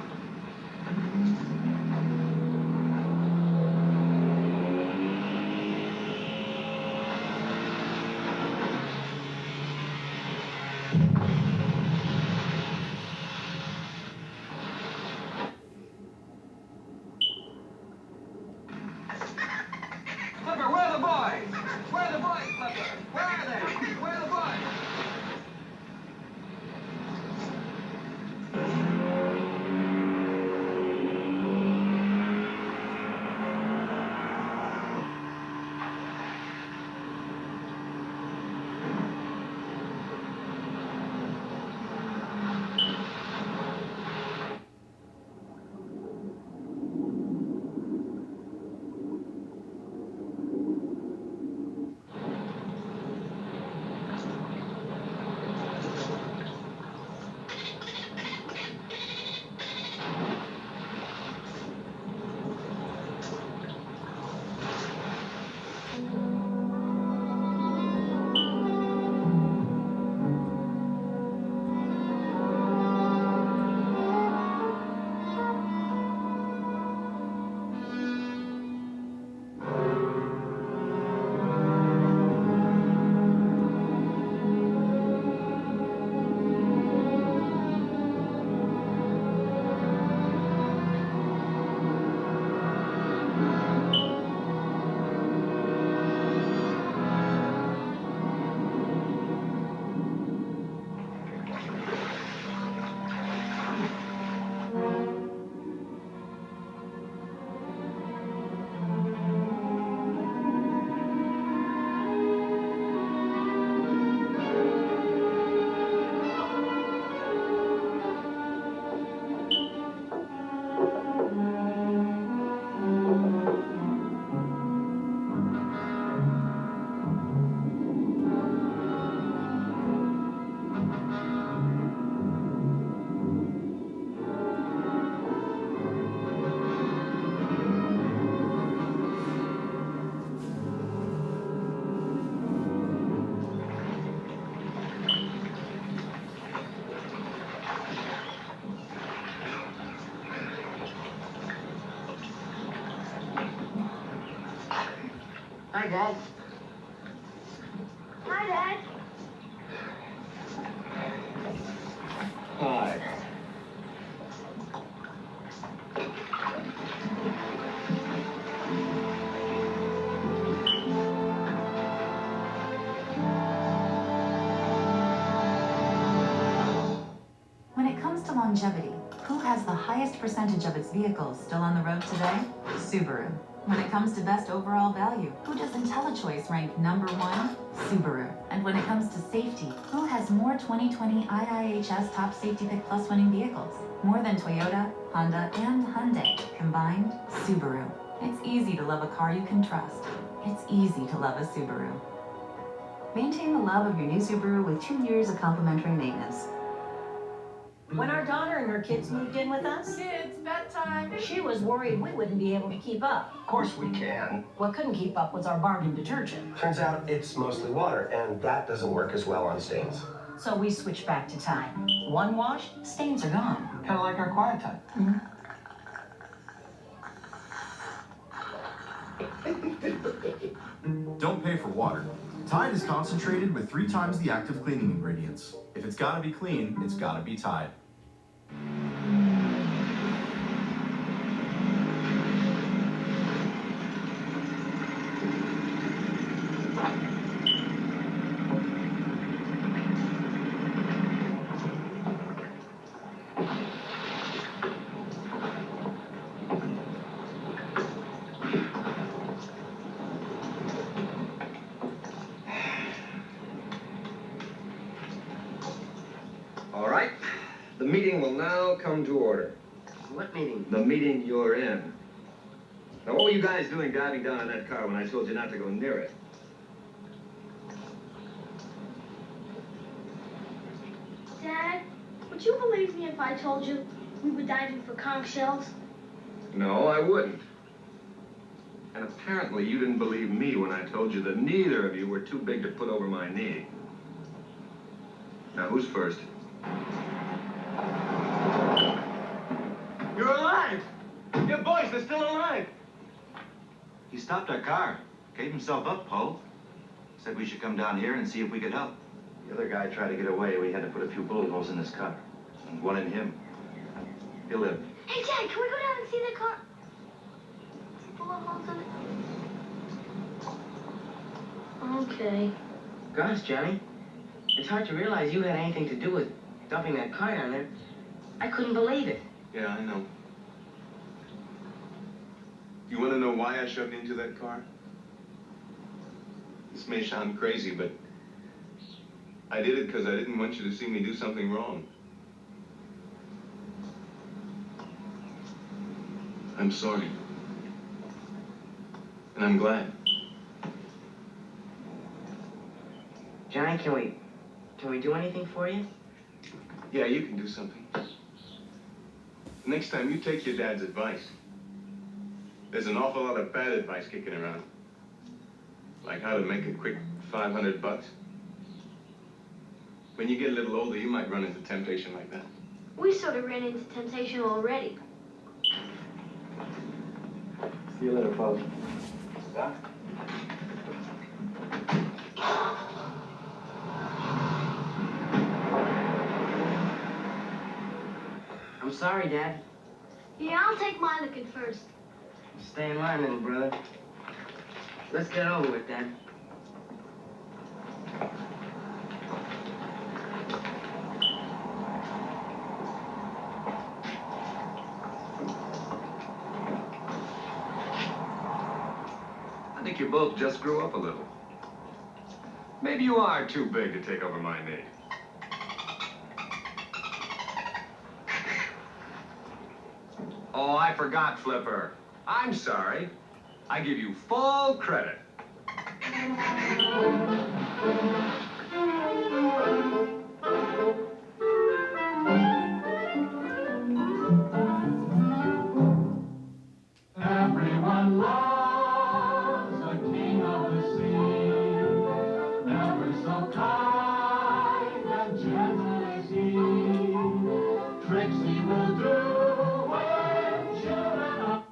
Flipper, where are the boys? Where are the boys, Flipper? Where are they? Where are the boys? Hi, Dad. Hi, Dad. Hi. When it comes to longevity, who has the highest percentage of its vehicles still on the road today? Subaru. When it comes to best overall value, who does IntelliChoice rank number 1? Subaru. And when it comes to safety, who has more 2020 IIHS Top Safety Pick Plus winning vehicles? More than Toyota, Honda, and Hyundai combined? Subaru. It's easy to love a car you can trust. It's easy to love a Subaru. Maintain the love of your new Subaru with 2 years of complimentary maintenance. When our daughter and her kids moved in with us, Kids, bedtime. she was worried we wouldn't be able to keep up. Of course we can. What couldn't keep up was our bargain detergent. Turns out it's mostly water, and that doesn't work as well on stains. So we switched back to Tide. One wash, stains are gone. Kind of like our quiet time. Don't pay for water. Tide is concentrated with 3 times the active cleaning ingredients. If it's gotta be clean, it's gotta be Tide. All right. The meeting will now come to order. What meeting? The meeting you're in. Now, what were you guys doing driving down in that car when I told you not to go near it? Dad, would you believe me if I told you we were diving for conch shells? No, I wouldn't. And apparently you didn't believe me when I told you that neither of you were too big to put over my knee. Now, who's first? You're alive! Your boys, they're still alive! He stopped our car. Gave himself up, Poe. Said we should come down here and see if we could help. The other guy tried to get away. We had to put a few bullet holes in his car. And one in him. He'll live. Hey, Dad, can we go down and see the car? Bullet holes in it. Okay. Gosh, Johnny. It's hard to realize you had anything to do with dumping that car down there. I couldn't believe it. Yeah, I know. You want to know why I shoved into that car? This may sound crazy, but I did it because I didn't want you to see me do something wrong. I'm sorry. And I'm glad. Johnny, can we do anything for you? Yeah, you can do something. Next time, you take your dad's advice. There's an awful lot of bad advice kicking around. Like how to make a quick $500. When you get a little older, you might run into temptation like that. We sort of ran into temptation already. See you later, folks. Yeah? I'm sorry, Dad. Yeah, I'll take my licking first. Stay in line, little brother. Let's get over with, Dad. I think you both just grew up a little. Maybe you are too big to take over my knee. Oh, I forgot, Flipper. I'm sorry. I give you full credit. Everyone loves the king of the sea. Never so kind and gentle is he. Tricks he will do when children are.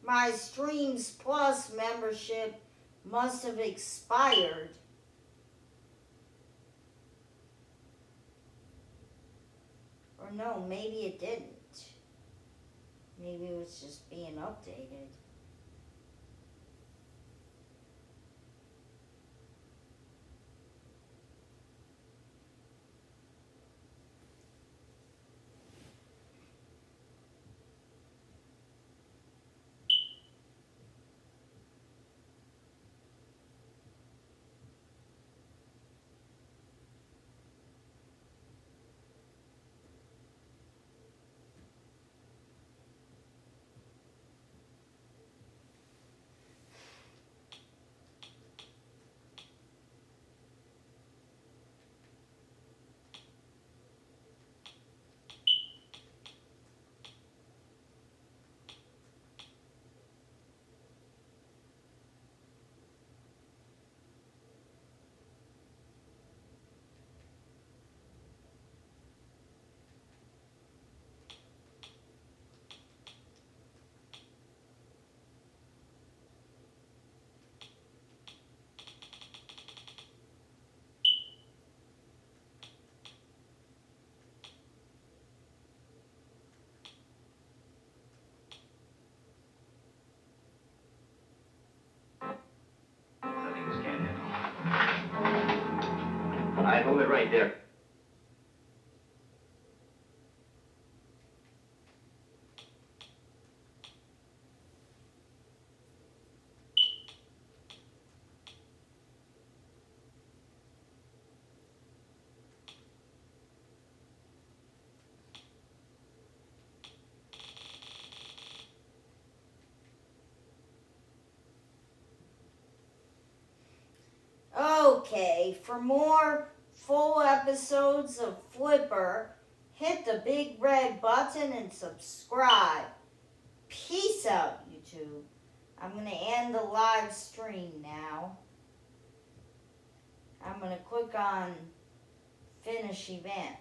My Streams Plus membership must have expired. Or no, maybe it didn't. Maybe it was just being updated. All right, hold it right there. Okay, for more full episodes of Flipper, hit the big red button and subscribe. Peace out, YouTube. I'm going to end the live stream now. I'm going to click on Finish Event.